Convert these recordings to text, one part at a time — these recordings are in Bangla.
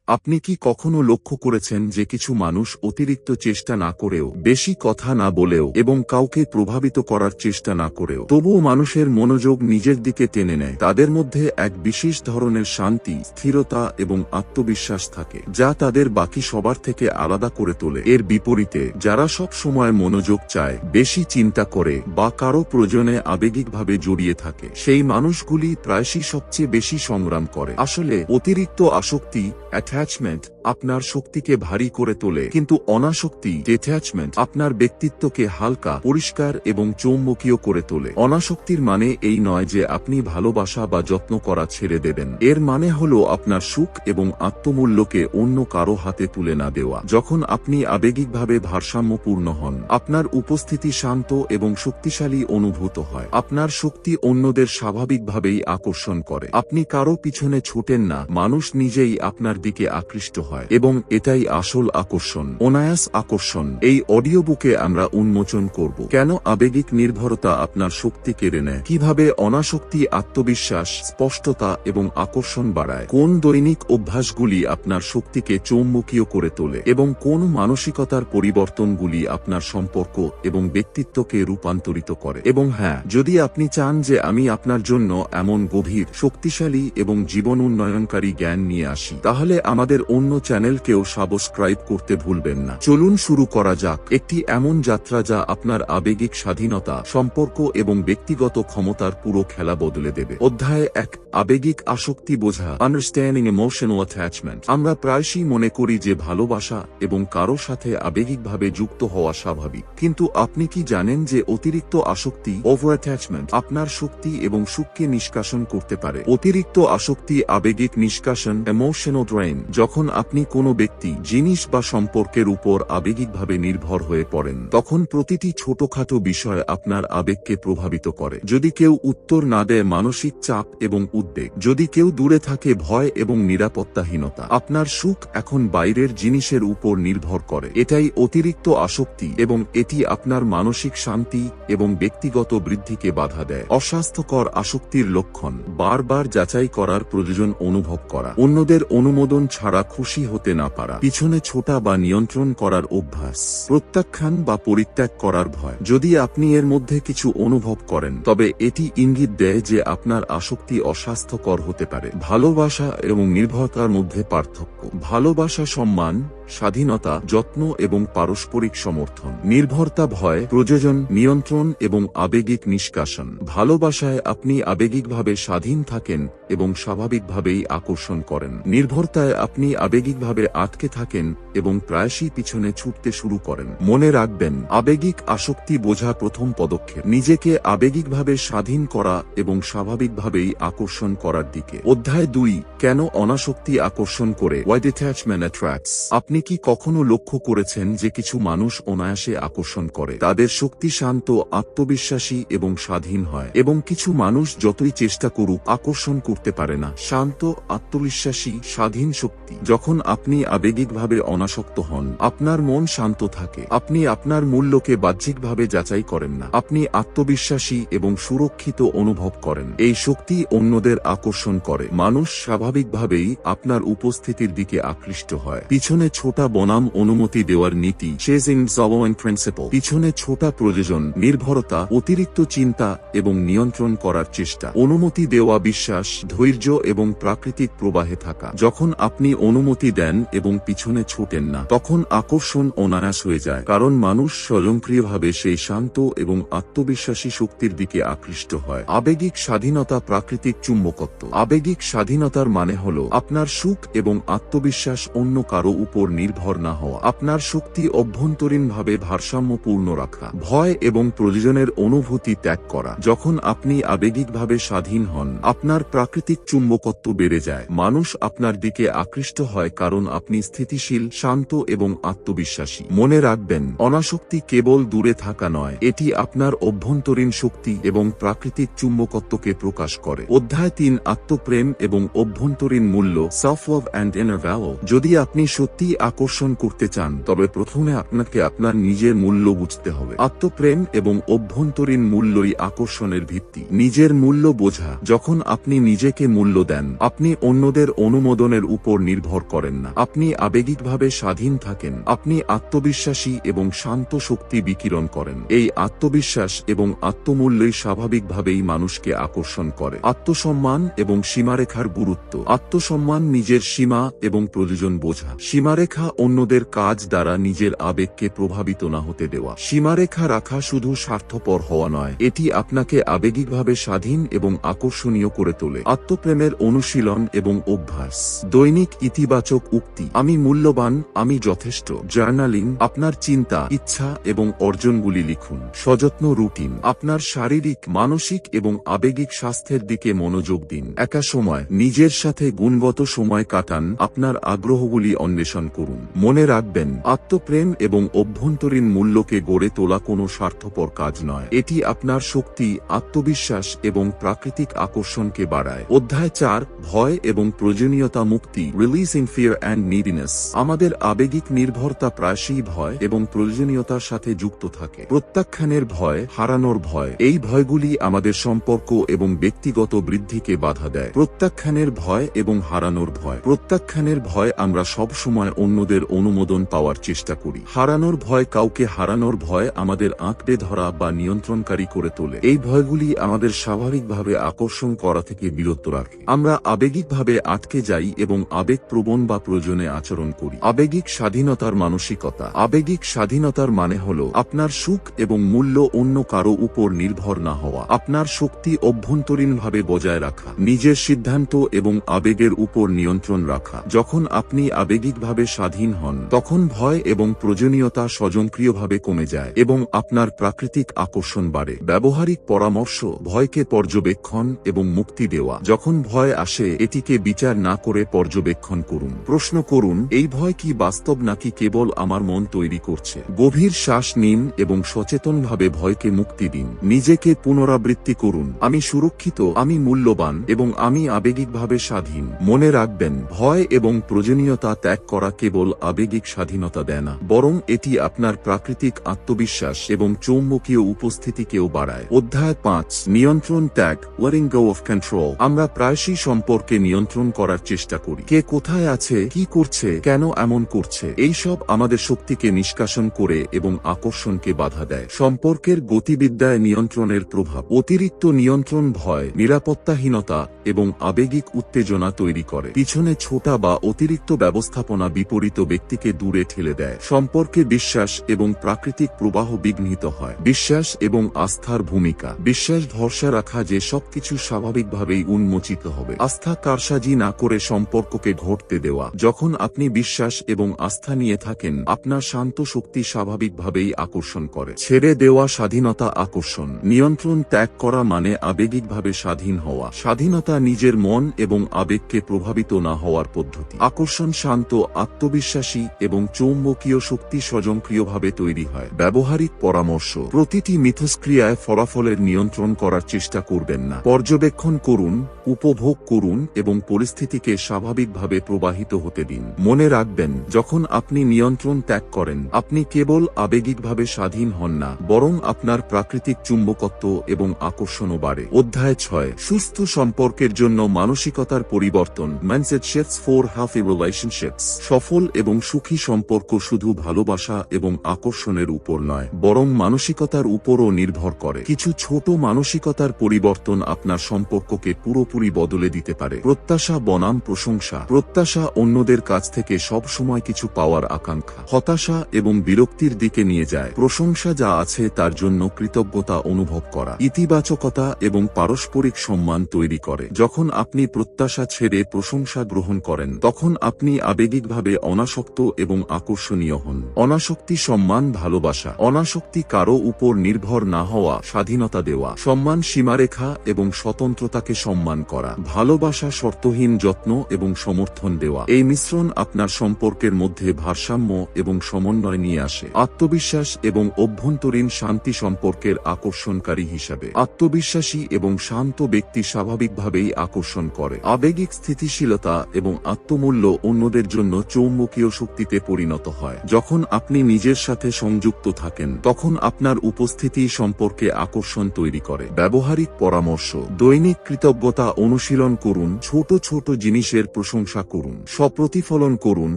আপনি কি কখনো লক্ষ্য করেছেন যে কিছু মানুষ অতিরিক্ত চেষ্টা না করেও, বেশি কথা না বলেও এবং কাউকে প্রভাবিত করার চেষ্টা না করেও তবুও মানুষের মনোযোগ নিজের দিকে টেনে নেয়? তাদের মধ্যে এক বিশেষ ধরনের শান্তি, স্থিরতা এবং আত্মবিশ্বাস থাকে যা তাদের বাকি সবার থেকে আলাদা করে তোলে। এর বিপরীতে যারা সব সময় মনোযোগ চায়, বেশি চিন্তা করে বা কারো প্রয়োজনে আবেগিকভাবে জড়িয়ে থাকে, সেই মানুষগুলি প্রায়শই সবচেয়ে বেশি সংগ্রাম করে। আসলে অতিরিক্ত আসক্তি, অ্যাটাচমেন্ট আপনার শক্তিকে ভারী করে তোলে, কিন্তু অনাসক্তি, ডিট্যাচমেন্ট আপনার ব্যক্তিত্বকে হালকা, পরিষ্কার এবং চৌম্বকীয় করে তোলে। অনাসক্তির মানে এই নয় যে আপনি ভালোবাসা বা যত্ন করা ছেড়ে দেবেন। এর মানে হলো আপনার সুখ এবং আত্মমূল্যকে অন্য কারো হাতে তুলে না দেওয়া। যখন আপনি আবেগিকভাবে ভারসাম্যপূর্ণ হন, আপনার উপস্থিতি শান্ত এবং শক্তিশালী অনুভূত হয়। আপনার শক্তি অন্যদের স্বাভাবিকভাবেই আকর্ষণ করে। আপনি কারো পিছনে ছুটেন না, মানুষ নিজেই আপনার দিকে আকৃষ্ট হয়, এবং এটাই আসল আকর্ষণ, অনায়াস আকর্ষণ। এই অডিও বুকে আমরা উন্মোচন করব কেন আবেগিক নির্ভরতা আপনার শক্তি কেড়ে নেয়, কিভাবে অনাসক্তি আত্মবিশ্বাস, স্পষ্টতা এবং আকর্ষণ বাড়ায়, কোন দৈনিক অভ্যাসগুলি আপনার শক্তিকে চৌম্বকীয় করে তোলে এবং কোন মানসিকতার পরিবর্তনগুলি আপনার সম্পর্ক এবং ব্যক্তিত্বকে রূপান্তরিত করে। এবং হ্যাঁ, যদি আপনি চান যে আমি আপনার জন্য এমন গভীর, শক্তিশালী এবং জীবন উন্নয়নকারী জ্ঞান নিয়ে আসি, তাহলে আমাদের অন্য চ্যানেলকেও সাবস্ক্রাইব করতে ভুলবেন না। চলুন শুরু করা যাক একটি এমন যাত্রা যা আপনার আবেগিক স্বাধীনতা, সম্পর্ক এবং ব্যক্তিগত ক্ষমতার পুরো খেলা বদলে দেবে। অধ্যায় 1, আবেগিক আসক্তি বোঝা, আন্ডারস্ট্যান্ডিং ইমোশনাল অ্যাটাচমেন্ট। আমরা প্রায়শই মনে করি যে ভালোবাসা এবং কারো সাথে আবেগিকভাবে যুক্ত হওয়া স্বাভাবিক, কিন্তু আপনি কি জানেন যে অতিরিক্ত আসক্তি, ওভার অ্যাটাচমেন্ট, আপনার শক্তি এবং সুখকে নিষ্কাশন করতে পারে? অতিরিক্ত আসক্তি, আবেগিক নিষ্কাশন, ইমোশনাল ড্রেন। যখন আপনি কোনো ব্যক্তি, জিনিস বা সম্পর্কের উপর আবেগিকভাবে নির্ভর হয়ে পড়েন, তখন প্রতিটি ছোটখাটো বিষয় আপনার আবেগকে প্রভাবিত করে। যদি কেউ উত্তর না দেয়, মানসিক চাপ এবং উদ্বেগ। যদি কেউ দূরে থাকে, ভয় এবং নিরাপত্তাহীনতা। আপনার সুখ এখন বাইরের জিনিসের উপর নির্ভর করে। এটাই অতিরিক্ত আসক্তি, এবং এটি আপনার মানসিক শান্তি এবং ব্যক্তিগত বৃদ্ধিকে বাধা দেয়। অস্বাস্থ্যকর আসক্তির লক্ষণ: বারবার যাচাই করার প্রয়োজন অনুভব করা, অন্যদের অনুমোদন ছাড়া খুশি হতে না পারা, পিছনে ছোটা বা নিয়ন্ত্রণ করার অভ্যাস, প্রত্যাখ্যান বা পরিত্যাগ করার ভয়। যদি আপনি এর মধ্যে কিছু অনুভব করেন, তবে এটি ইঙ্গিত দেয় যে আপনার আসক্তি অস্বাস্থ্যকর হতে পারে। ভালোবাসা এবং নির্ভরতার মধ্যে পার্থক্য: ভালোবাসা সম্মান, স্বাধীনতা, যত্ন এবং পারস্পরিক সমর্থন। নির্ভরতা ভয়, প্রযোজন, নিয়ন্ত্রণ এবং আবেগিক নিষ্কাশন। ভালোবাসায় আপনি আবেগিকভাবে স্বাধীন থাকেন এবং স্বাভাবিকভাবেই আকর্ষণ করেন। নির্ভরতায় আপনি আবেগিকভাবে আটকে থাকেন এবং প্রায়শই পিছনে ছুটতে শুরু করেন। মনে রাখবেন, আবেগিক আসক্তি বোঝা প্রথম পদক্ষেপ নিজেকে আবেগিকভাবে স্বাধীন করা এবং স্বাভাবিকভাবেই আকর্ষণ করার দিকে। অধ্যায় 2, কেন অনাসক্তি আকর্ষণ করে, Why Detachment Attracts। আপনি কি কখনো লক্ষ্য করেছেন যে কিছু মানুষ অনায়াসে আকর্ষণ করে? তাদের শক্তি শান্ত, আত্মবিশ্বাসী এবং স্বাধীন হয়, এবং কিছু মানুষ যতই চেষ্টা করুক আকর্ষণ করতে পারে না। শান্ত, আত্মবিশ্বাসী, স্বাধীন শক্তি। যখন আপনি আবেগিকভাবে অনাসক্ত হন, আপনার মন শান্ত থাকে। আপনি আপনার মূল্যকে বাহ্যিকভাবে যাচাই করেন না। আপনি আত্মবিশ্বাসী এবং সুরক্ষিত অনুভব করেন। এই শক্তি অন্যদের আকর্ষণ করে। মানুষ স্বাভাবিকভাবেই আপনার উপস্থিতির দিকে আকৃষ্ট হয়। পিছনে ছোটা বনাম অনুমতি দেওয়ার নীতি, চেজিং জবওয়েন প্রিন্সিপল। পিছনে ছোটা প্রয়োজন, নির্ভরতা, অতিরিক্ত চিন্তা এবং নিয়ন্ত্রণ করার চেষ্টা। অনুমতি দেওয়া বিশ্বাস, ধৈর্য এবং প্রাকৃতিক প্রবাহে থাকা। যখন আপনি অনুমতি দেন এবং পিছনে ছোটেন না, তখন আকর্ষণ অনায়াস হয়ে যায়, কারণ মানুষ স্বয়ংক্রিয়ভাবে সেই শান্ত এবং আত্মবিশ্বাসী শক্তির দিকে আকৃষ্ট হয়। আবেগিক স্বাধীনতা, প্রাকৃতিক চুম্বকত্ব। আবেগিক স্বাধীনতার মানে হল আপনার সুখ এবং আত্মবিশ্বাস অন্য কারো উপর নির্ভর না হওয়া। আপনার শক্তি অভ্যন্তরীণভাবে ভারসাম্যপূর্ণ রাখা। ভয় এবং প্রয়োজনের অনুভূতি ত্যাগ করা। যখন আপনি আবেগিকভাবে স্বাধীন হন, আপনার প্রাকৃতিক চুম্বকত্ব বেড়ে যায়। মানুষ আপনার দিকে আকৃষ্ট হয় কারণ আপনি স্থিতিশীল, শান্ত এবং আত্মবিশ্বাসী। মনে রাখবেন, অনাসক্তি কেবল দূরে থাকা নয়, এটি আপনার অভ্যন্তরীণ শক্তি এবং প্রাকৃতিক চুম্বকত্বকে প্রকাশ করে। অধ্যায় 3, আত্মপ্রেম এবং অভ্যন্তরীণ মূল্য, self love and inner value. যদি আপনি সত্যিই আকর্ষণ করতে চান, তবে প্রথমে আপনাকে আপনার নিজের মূল্য বুঝতে হবে। আত্মপ্রেম এবং অভ্যন্তরীণ মূল্যই আকর্ষণের ভিত্তি। নিজের মূল্য বোঝা। যখন আপনি নিজেকে মূল্য দেন, আপনি অন্যদের অনুমোদনের উপর নির্ভর করেন না। আপনি আবেগিকভাবে স্বাধীন থাকেন। আপনি আত্মবিশ্বাসী এবং শান্ত শক্তি বিকিরণ করেন। এই আত্মবিশ্বাস এবং আত্মমূল্যই স্বাভাবিকভাবেই মানুষকে আকর্ষণ করে। আত্মসম্মান এবং সীমারেখার গুরুত্ব। আত্মসম্মান নিজের সীমা এবং প্রয়োজন বোঝা। সীমারেখা অন্যদের কাজ দ্বারা নিজের আবেগকে প্রভাবিত না হতে দেওয়া। সীমারেখা রাখা শুধু স্বার্থপর হওয়া নয়, এটি আপনাকে আবেগিকভাবে স্বাধীন এবং আকর্ষণীয় করে তোলে। আত্মপ্রেমের অনুশীলন এবং অভ্যাস। দৈনিক ইতিবাচক উক্তি, আমি মূল্যবান, আমি যথেষ্ট। জার্নালিং, আপনার চিন্তা, ইচ্ছা এবং অর্জনগুলি লিখুন। সযত্ন রুটিন, আপনার শারীরিক, মানসিক এবং আবেগিক স্বাস্থ্যের দিকে মনোযোগ দিন। একা সময়, নিজের সাথে গুণগত সময় কাটান। আপনার আগ্রহগুলি অন্বেষণ করুন। মনে রাখবেন, আত্মপ্রেম এবং অভ্যন্তরীণ মূল্যকে গড়ে তোলা কোনো স্বার্থপর কাজ নয়। এটি আপনার শক্তি, আত্মবিশ্বাস এবং প্রাকৃতিক আকর্ষণকে বাড়ায়। অধ্যায় 4, ভয় এবং প্রয়োজনীয়তা মুক্তি, রিলিজিং ফিয়ার অ্যান্ড নিডিনেস। আমাদের আবেগিক নির্ভরতা প্রায়শই ভয় এবং প্রয়োজনীয়তার সাথে যুক্ত থাকে। প্রত্যাখ্যানের ভয়, হারানোর ভয়। এই ভয়গুলি আমাদের সম্পর্ক এবং ব্যক্তিগত বৃদ্ধিকে বাধা দেয়। প্রত্যাখ্যানের ভয় এবং হারানোর ভয়। প্রত্যাখ্যানের ভয়, আমরা সব সময় অন্যদের অনুমোদন পাওয়ার চেষ্টা করি। হারানোর ভয়, কাউকে হারানোর ভয় আমাদের আঁকড়ে ধরা বা নিয়ন্ত্রণকারী করে তোলে। এই ভয়গুলি আমাদের স্বাভাবিকভাবে আকর্ষণ করা থেকে বিরত রাখে। আমরা আবেগিকভাবে আটকে যাই এবং আবেগপ্রবণ বা প্রয়োজনে আচরণ করি। আবেগিক স্বাধীনতার মানসিকতা। আবেগিক স্বাধীনতার মানে হল আপনার সুখ এবং মূল্য অন্য কারো উপর নির্ভর না হওয়া। আপনার শক্তি অভ্যন্তরীণভাবে বজায় রাখা। নিজের সিদ্ধান্ত এবং আবেগের উপর নিয়ন্ত্রণ রাখা। যখন আপনি আবেগিকভাবে স্বাধীন হন, তখন ভয় এবং প্রয়োজনীয়তা স্বয়ংক্রিয়ভাবে কমে যায় এবং আপনার প্রাকৃতিক আকর্ষণ বাড়ে। ব্যবহারিক পরামর্শ, ভয়কে পর্যবেক্ষণ এবং মুক্তি দেওয়া। যখন ভয় আসে, এটিকে বিচার না করে পর্যবেক্ষণ করুন। প্রশ্ন করুন, এই ভয় কি বাস্তব নাকি কেবল আমার মন তৈরি করছে? গভীর শ্বাস নিন এবং সচেতনভাবে ভয়কে মুক্তি দিন। নিজেকে পুনরাবৃত্তি করুন, আমি সুরক্ষিত, আমি মূল্যবান এবং আমি আবেগিকভাবে স্বাধীন। মনে রাখবেন, ভয় এবং প্রয়োজনীয়তা ত্যাগ করা কেবল আবেগিক স্বাধীনতা দেয় না, বরং এটি আপনার প্রাকৃতিক আত্মবিশ্বাস এবং চৌম্বকীয় উপস্থিতিকেও বাড়ায়। অধ্যায় 5, নিয়ন্ত্রণ ত্যাগ, letting go of control। আমরা প্রায়শই সম্পর্কে নিয়ন্ত্রণ করার চেষ্টা করি। কে কোথায় আছে, কি করছে, কেন এমন করছে, এইসব আমাদের শক্তিকে নিষ্কাশন করে এবং আকর্ষণকে বাধা দেয়। সম্পর্কের গতিবিদ্যায় নিয়ন্ত্রণের প্রভাব। অতিরিক্ত নিয়ন্ত্রণ ভয়, নিরাপত্তাহীনতা এবং আবেগিক উত্তেজনা তৈরি করে। পিছনে ছোটা বা অতিরিক্ত ব্যবস্থাপনা বিপরীত ব্যক্তিকে দূরে ঠেলে দেয়। সম্পর্কে বিশ্বাস এবং প্রাকৃতিক প্রবাহ বিঘ্নিত হয়। বিশ্বাস এবং আস্থার ভূমিকা। বিশ্বাস ভরসা রাখা যে সবকিছু স্বাভাবিকভাবেই উন্মোচিত হবে। আস্থা কারসাজি না করে সম্পর্ককে ঘটতে দেওয়া। যখন আপনি বিশ্বাস এবং আস্থা নিয়ে থাকেন, আপনার শান্ত শক্তি স্বাভাবিকভাবেই আকর্ষণ করে। ছেড়ে দেওয়া স্বাধীনতা আকর্ষণ। নিয়ন্ত্রণ ত্যাগ করা মানে আবেগিকভাবে স্বাধীন হওয়া। স্বাধীনতা নিজের মন এবং আবেগকে প্রভাবিত না হওয়ার পদ্ধতি। আকর্ষণ শান্ত, আত্মবিশ্বাসী এবং চৌম্বকীয় শক্তি স্বয়ংক্রিয়ভাবে তৈরি হয়। ব্যবহারিক পরামর্শ, প্রতিটি মিথস্ক্রিয়ায় ফলাফলের নিয়ন্ত্রণ করার চেষ্টা করবেন না। পর্যবেক্ষণ করুন, উপভোগ করুন এবং পরিস্থিতিকে স্বাভাবিকভাবে প্রবাহিত হতে দিন। মনে রাখবেন, যখন আপনি নিয়ন্ত্রণ ত্যাগ করেন, আপনি কেবল আবেগিকভাবে স্বাধীন হন না, বরং আপনার প্রাকৃতিক চুম্বকত্ব এবং আকর্ষণও বাড়ে। অধ্যায় 6, সুস্থ সম্পর্কের জন্য মানসিকতার পরিবর্তন, mindset shifts for healthy relationships. সফল এবং সুখী সম্পর্ক শুধু ভালোবাসা এবং আকর্ষণের উপর নয়, বরং মানসিকতার উপরও নির্ভর করে। কিছু ছোট মানসিকতার পরিবর্তন আপনার সম্পর্ককে পুরোপুরি বদলে দিতে পারে। প্রত্যাশা বনাম প্রশংসা। প্রত্যাশা অন্যদের কাছ থেকে সব সময় কিছু পাওয়ার আকাঙ্ক্ষা হতাশা এবং বিরক্তির দিকে নিয়ে যায়। প্রশংসা যা আছে তার জন্য কৃতজ্ঞতা অনুভব করা ইতিবাচকতা এবং পারস্পরিক সম্মান তৈরি করে। যখন আপনি প্রত্যাশা ছেড়ে প্রশংসা গ্রহণ করেন, তখন আপনি আবেগিকভাবে অনাসক্ত এবং আকর্ষণীয় হন। অনাসক্তি সম্মান ভালোবাসা। অনাসক্তি কারো উপর নির্ভর না হওয়া, স্বাধীনতা দেওয়া। সম্মান সীমারেখা এবং স্বতন্ত্রতাকে সম্মান করা। ভালোবাসা শর্তহীন যত্ন এবং সমর্থন দেওয়া। এই মিশ্রণ আপনার সম্পর্ক সম্পর্কের মধ্যে ভারসাম্য এবং সমন্বয় নিয়ে আসে। আত্মবিশ্বাস এবং অভ্যন্তরীণ শান্তি সম্পর্কের আকর্ষণকারী হিসাবে। আত্মবিশ্বাসী এবং শান্ত ব্যক্তি স্বাভাবিকভাবেই আকর্ষণ করে। আবেগিক স্থিতিশীলতা এবং আত্মমূল্য অন্যদের জন্য চৌম্বকীয় শক্তিতে পরিণত হয়। যখন আপনি নিজের সাথে সংযুক্ত থাকেন তখন আপনার উপস্থিতি সম্পর্কে আকর্ষণ তৈরি করে। ব্যবহারিক পরামর্শ: দৈনিক কৃতজ্ঞতা অনুশীলন করুন, ছোট ছোট জিনিসের প্রশংসা করুন, স্বপ্রতিফলন করুন।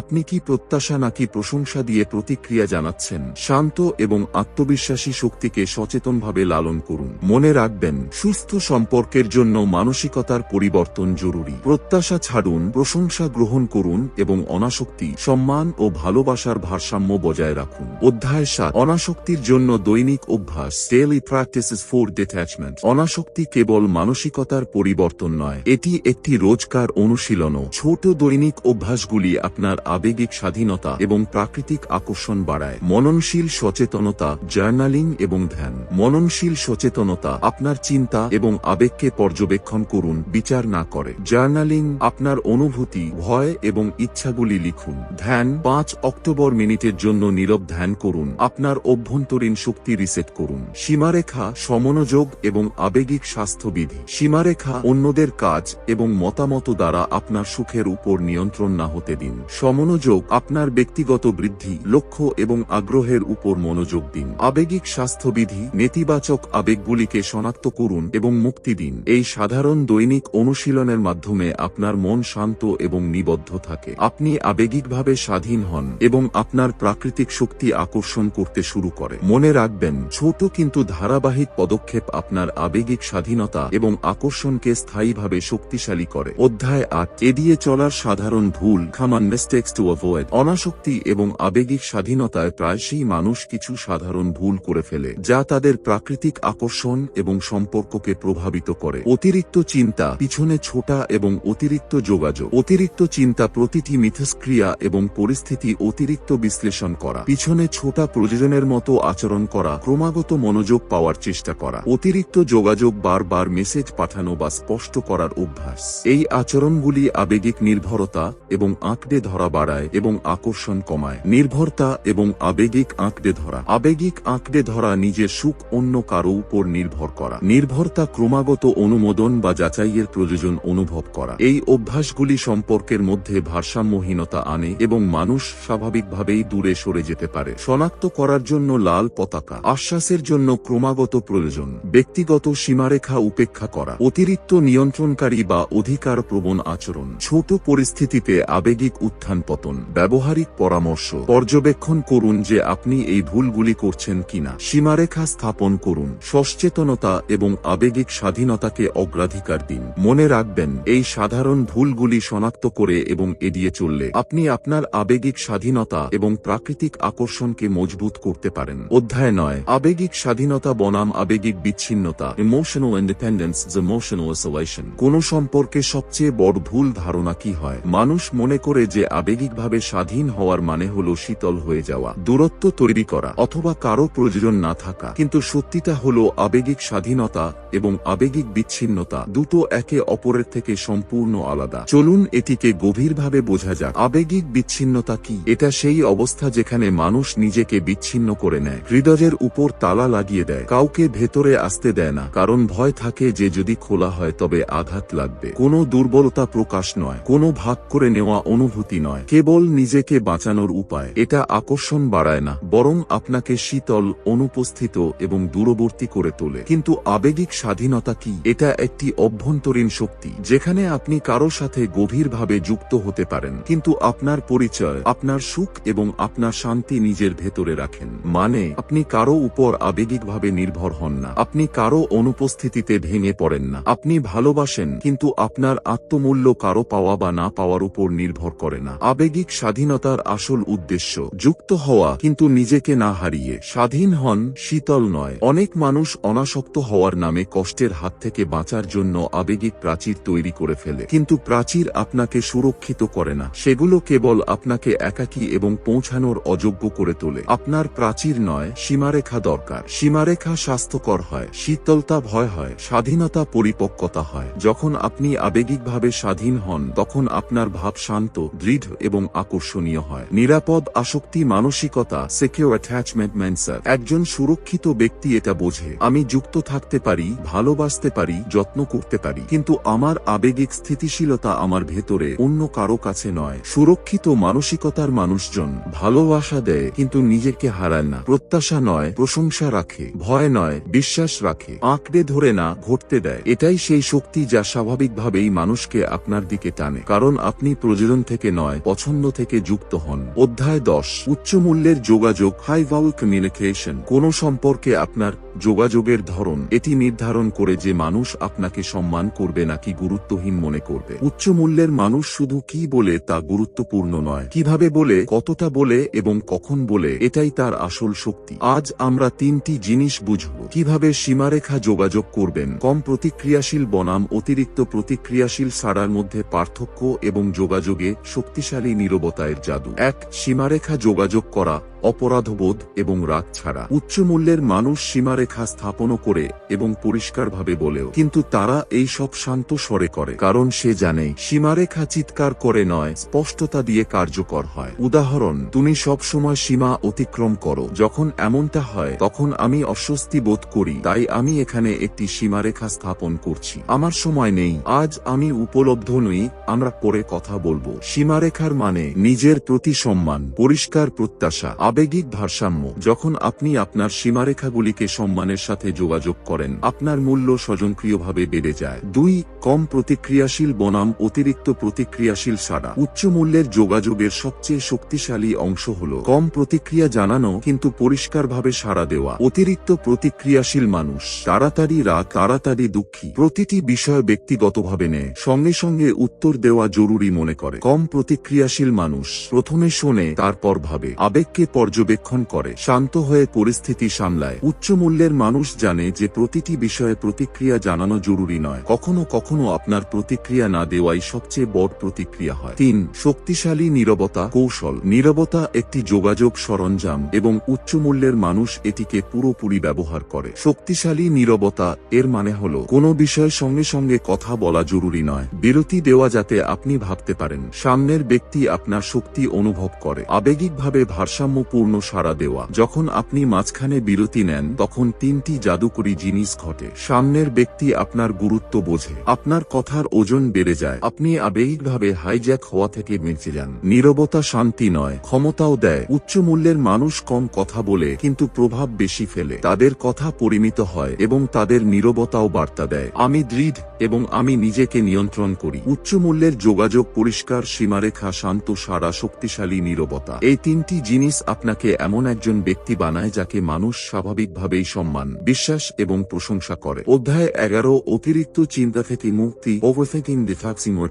আপনি কি প্রত্যাশা নাকি প্রশংসা দিয়ে প্রতিক্রিয়া জানাচ্ছেন? শান্ত এবং আত্মবিশ্বাসী শক্তিকে সচেতনভাবে লালন করুন। মনে রাখবেন, সুস্থ সম্পর্কের জন্য মানসিকতার পরিবর্তন জরুরি। প্রত্যাশা ছাড়ুন, প্রশংসা গ্রহণ করুন এবং অনাসক্তি, সম্মান ও ভালোবাসার ভারসাম্য বজায় রাখুন। অধ্যায় 7: অনাসক্তির জন্য দৈনিক অভ্যাস, ডেইলি প্র্যাকটিসেস ফর ডিট্যাচমেন্ট। অনাসক্তি কেবল মানসিকতার পরিবর্তন নয়, এটি একটি রোজকার অনুশীলনও। ছোট দৈনিক অভ্যাসগুলি আপনার আবেগিক স্বাধীনতা এবং প্রাকৃতিক আকর্ষণ বাড়ায়। মননশীল সচেতনতা, জার্নালিং এবং ধ্যান। মননশীল সচেতনতা: আপনার চিন্তা এবং আবেগকে পর্যবেক্ষণ করুন, বিচার না করে। জার্নালিং: আপনার অনুভূতি, ভয় এবং ইচ্ছাগুলি লিখুন। ধ্যান: 5 অক্টোবর মিনিটের জন্য নীরব ধ্যান করুন, আপনার অভ্যন্তরীণ শক্তি রিসেট করুন। সীমারেখা, সমনোযোগ এবং আবেগিক স্বাস্থ্যবিধি। সীমারেখা: অন্যদের কাজ এবং মতামত দ্বারা আপনার সুখের উপর নিয়ন্ত্রণ না হতে দিন। সমনোযোগ: আপনার ব্যক্তিগত বৃদ্ধি, লক্ষ্য এবং আগ্রহের উপর মনোযোগ দিন। আবেগিক স্বাস্থ্যবিধি: নেতিবাচক আবেগগুলিকে শনাক্ত করুন এবং মুক্তি দিন। এই সাধারণ দৈনিক অনুশীলনের মাধ্যমে আপনার মন শান্ত এবং নিবদ্ধ থাকে। আপনি আবেগিকভাবে স্বাধীন হন এবং আপনার প্রাকৃতিক শক্তি আকর্ষণ করতে শুরু করে। মনে রাখবেন, ছোট কিন্তু ধারাবাহিক পদক্ষেপ আপনার আবেগিক স্বাধীনতা এবং আকর্ষণকে স্থায়ীভাবে শক্তিশালী করে। অধ্যায় 8: এড়িয়ে চলার সাধারণ ভুল, কমন মিস্টেকস টু অ্যাভয়েড। অনাসক্তি এবং আবেগিক স্বাধীনতায় প্রায়শই মানুষ কিছু সাধারণ ভুল করে ফেলে, যা তাদের প্রাকৃতিক আকর্ষণ এবং সম্পর্ককে প্রভাবিত করে। অতিরিক্ত চিন্তা, পিছনে ছোটা এবং অতিরিক্ত যোগাযোগ। অতিরিক্ত চিন্তা: প্রতিটি মিথস্ক্রিয়া এবং পরিস্থিতি অতিরিক্ত বিশ্লেষণ করা, পিছনে ছোটা, প্রয়োজনের মতো আচরণ করা, ক্রমাগত মনোযোগ পাওয়ার চেষ্টা করা। অতিরিক্ত যোগাযোগ: বারবার মেসেজ পাঠানো বা স্পষ্ট করার অভ্যাস। এই আচরণগুলি আবেগিক নির্ভরতা এবং আঁকড়ে ধরা বাড়ায় এবং আকর্ষণ কমায়। নির্ভরতা এবং আবেগিক আঁকড়ে ধরা। আবেগিক আঁকড়ে ধরা: নিজের সুখ অন্য কারো উপর নির্ভর করা। নির্ভরতা: ক্রমাগত অনুমোদন বা যাচাইয়ের প্রয়োজন অনুভব করা। এই অভ্যাসগুলি সম্পর্কের মধ্যে ভারসাম্যহীনতা আনে এবং মানুষ স্বাভাবিকভাবেই দূরে সরে যেতে পারে। শনাক্ত করার জন্য লাল পতাকা: আশ্বাসের জন্য ক্রমাগত প্রয়োজন। ব্যক্তিগত সীমারেখা উপেক্ষা করা। অতিরিক্ত নিয়ন্ত্রণকারী বা অধিকার প্রবণ আচরণ। ছোট পরিস্থিতিতে আবেগিক উত্থান পতন। ব্যবহারিক পরামর্শ: পর্যবেক্ষণ করুন যে আপনি এই ভুলগুলি করছেন কিনা। সীমারেখা স্থাপন করুন। সচেতনতা এবং আবেগিক স্বাধীনতাকে অগ্রাধিকার দিন। মনে রাখবেন, এই সাধারণ ভুলগুলি শনাক্ত করে এবং এড়িয়ে চললে আপনি আপনার আবেগিক স্বাধীনতা এবং প্রাকৃতিক আকর্ষণকে মজবুত করতে পারেন। অধ্যায় 9: আবেগিক স্বাধীনতা বনাম আবেগিক বিচ্ছিন্নতা, ইমোশনাল ইন্ডিপেন্ডেন্স, ইমোশনাল আইসোলেশন। কোন সম্পর্কে সবচেয়ে বড় ভুল ধারণা কি হয়? মানুষ মনে করে যে আবেগিকভাবে স্বাধীন হওয়ার মানে হলো শীতল হয়ে যাওয়া, দূরত্ব তৈরি করা অথবা কারো প্রয়োজন না থাকা। কিন্তু সত্যিটা হলো, আবেগিক স্বাধীনতা এবং আবেগিক বিচ্ছিন্নতা দুটো একে অপরের থেকে সম্পূর্ণ আলাদা। চলুন এটিকে গভীরভাবে বোঝা যাক। আবেগিক বিচ্ছিন্নতা কি? এটা সেই অবস্থা যেখানে মানুষ নিজেকে বিচ্ছিন্ন করে নেয়, হৃদয়ের উপর তালা লাগিয়ে দেয়, কাউকে ভেতরে আসতে দেয় না, কারণ ভয় থাকে যে যদি খোলা হয় তবে আঘাত লাগবে। কোনো দুর্বলতা প্রকাশ নয়, কোনো ভাগ করে নেওয়া অনুভূতি নয়, কেবল নিজেকে বাঁচানোর উপায়। এটা আকর্ষণ বাড়ায় না, বরং আপনাকে শীতল, অনুপস্থিত এবং দূরবর্তী করে তোলে। কিন্তু আবেগিক স্বাধীনতা কি? এটা একটি অভ্যন্তরীণ শক্তি যেখানে আপনি কারো সাথে গভীরভাবে যুক্ত হতে পারেন, কিন্তু আপনার পরিচয়, আপনার সুখ এবং আপনার শান্তি নিজের ভেতরে রাখেন। মানে, আপনি কারো উপর আবেগিকভাবে নির্ভর হন না, আপনি কারো অনুপস্থিতিতে ভেঙে পড়েন না। আপনি ভালোবাসেন, কিন্তু আপনার আত্মমূল্য কারো পাওয়া বা না পাওয়ার উপর নির্ভর করে না। আবেগিক স্বাধীনতার আসল উদ্দেশ্য যুক্ত হওয়া, কিন্তু নিজেকে না হারিয়ে। স্বাধীন হন, শীতল নয়। অনেক মানুষ অনাসক্ত হওয়ার নামে কষ্টের হাত থেকে বাঁচার জন্য আবেগিক প্রাচীর তৈরি করে ফেলে, কিন্তু প্রাচীর আপনাকে সুরক্ষিত করে না, সেগুলো কেবল আপনাকে একাকী এবং পৌঁছানোর অযোগ্য করে তোলে। আপনার প্রাচীর নয়, সীমারেখা দরকার। সীমারেখা স্বাস্থ্যকর হয়, শীতলতা ভয় হয়, স্বাধীনতা পরিপক্কতা হয়। যখন আপনি আবেগিকভাবে স্বাধীন হন তখন আপনার ভাব শান্ত, দৃঢ় এবং আকর্ষণীয় হয়। নিরাপদ আসক্তি মানসিকতা, সিকিউর অ্যাটাচমেন্ট মাইন্ডসেট। একজন সুরক্ষিত ব্যক্তি এটা বোঝে, আমি যুক্ত থাকতে পারি, ভালোবাসতে পারি, যত্ন করতে পারি, কিন্তু আমার আবেগিক স্থিতিশীলতা আমার ভেতরে, অন্য কারো কাছে নয়। সুরক্ষিত মানসিকতার মানুষজন ভালোবাসা দেয় কিন্তু নিজেকে হারায় না, প্রত্যাশা নয় প্রশংসা রাখে, ভয় নয় বিশ্বাস রাখে, আঁকড়ে ধরে না ঘটতে দেয়। এটাই সেই শক্তি যা স্বাভাবিকভাবেই মানুষকে আপনার দিকে টানে, কারণ আপনি প্রয়োজন থেকে নয়, পছন্দ থেকে যুক্ত হন। অধ্যায় 10, উচ্চমূল্যের যোগাযোগ, হাই ভ্যালু কমিউনিকেশন। কোন সম্পর্কে আপনার যোগাযোগের ধরন এটি নির্ধারণ করে যে মানুষ আপনাকে সম্মান করবে নাকি গুরুত্বহীন মনে করবে। উচ্চমূল্যের মানুষ শুধু কি বলে তা গুরুত্বপূর্ণ নয়, কিভাবে বলে, কতটা বলে এবং কখন বলে, এটাই তার আসল শক্তি। আজ আমরা 3টি জিনিস বুঝব। কিভাবে সীমারেখা যোগাযোগ করবেন, কম প্রতিক্রিয়াশীল বনাম অতিরিক্ত প্রতিক্রিয়াশীল সাড়ার মধ্যে পার্থক্য এবং যোগাযোগে শক্তিশালী নীরবতার জাদু। 1. সীমারেখা যোগাযোগ করা, অপরাধবোধ এবং রাগ ছাড়া। উচ্চমূল্যের মানুষ সীমারেখা স্থাপনও করে এবং পরিষ্কারভাবে বলেও, কিন্তু তারা এই সব শান্ত স্বরে করে, কারণ সে জানে সীমারেখা চিৎকার করে নয়, স্পষ্টতা দিয়ে কার্যকর হয়। উদাহরণ, তুমি সব সময় সীমা অতিক্রম করো, যখন এমনটা হয় তখন আমি অস্বস্তি বোধ করি, তাই আমি এখানে একটি সীমারেখা স্থাপন করছি, আমার সময় নেই, আজ আমি উপলব্ধ নই, আমরা পরে কথা বলবো। সীমারেখার মানে নিজের প্রতি সম্মান, পরিষ্কার প্রত্যাশা, আবেগিক ভারসাম্য। যখন আপনি আপনার সীমারেখাগুলিকে সম্মানের সাথে যোগাযোগ করেন, আপনার মূল্য স্বয়ংক্রিয়ভাবে বেড়ে যায়। 2. কম প্রতিক্রিয়াশীল বনাম অতিরিক্ত প্রতিক্রিয়াশীল সাড়া। উচ্চমূল্যের যোগাযোগের সবচেয়ে শক্তিশালী অংশ হল কম প্রতিক্রিয়া জানানো কিন্তু পরিষ্কারভাবে সাড়া দেওয়া। অতিরিক্ত প্রতিক্রিয়াশীল মানুষ তাড়াতাড়ি রাগ, তাড়াতাড়ি দুঃখী, প্রতিটি বিষয় ব্যক্তিগতভাবে নেয়, সঙ্গে সঙ্গে উত্তর দেওয়া জরুরি মনে করে। কম প্রতিক্রিয়াশীল মানুষ প্রথমে শোনে, তারপর ভাবে, আবেগকে পর্যবেক্ষণ করে, শান্ত হয়ে পরিস্থিতি সামলায়। উচ্চমূল্যের মানুষ জানে যে প্রতিটি বিষয়ে প্রতিক্রিয়া জানানো জরুরি নয়, কখনো কখনো আপনার প্রতিক্রিয়া না দেওয়াই সবচেয়ে বড় প্রতিক্রিয়া হয়। 3. শক্তিশালী নীরবতা কৌশল। নীরবতা একটি যোগাযোগ সরঞ্জাম এবং উচ্চমূল্যের মানুষ এটিকে পুরোপুরি ব্যবহার করে। শক্তিশালী নীরবতা এর মানে হল কোনো বিষয় সঙ্গে সঙ্গে কথা বলা জরুরি নয়, বিরতি দেওয়া যাতে আপনি ভাবতে পারেন, সামনের ব্যক্তি আপনার শক্তি অনুভব করে। আবেগিকভাবে ভারসাম্যপূর্ণ সাড়া দেওয়া। যখন আপনি মাঝখানে বিরতি নেন তখন 3টি জাদুকরী জিনিস ঘটে। সামনের ব্যক্তি আপনার গুরুত্ব বোঝে, আপনার কথার ওজন বেড়ে যায়, আপনি আবেগিকভাবে হাইজ্যাক হওয়া থেকে বেঁচে যান। নীরবতা শান্তি নয়, ক্ষমতাও দেয়। উচ্চমূল্যের মানুষ কম কথা বলে কিন্তু প্রভাব বেশি ফেলে, তাদের কথা পরিমিত হয় এবং তাদের নীরবতাও বার্তা দেয়, আমি দৃঢ় এবং আমি নিজেকে নিয়ন্ত্রণ করি। উচ্চমূল্যের যোগাযোগ পরিষ্কার সীমারেখা, শান্ত সাড়া, শক্তিশালী নীরবতা। এই 3টি জিনিস আপনাকে এমন একজন ব্যক্তি বানায় যাকে মানুষ স্বাভাবিকভাবেই সম্মান, বিশ্বাস এবং প্রশংসা করে। অধ্যায় 11, অতিরিক্ত চিন্তা থেকে মুক্তি, ওভারথিংকিং ডিফাক্সিং ওয়ার্ড।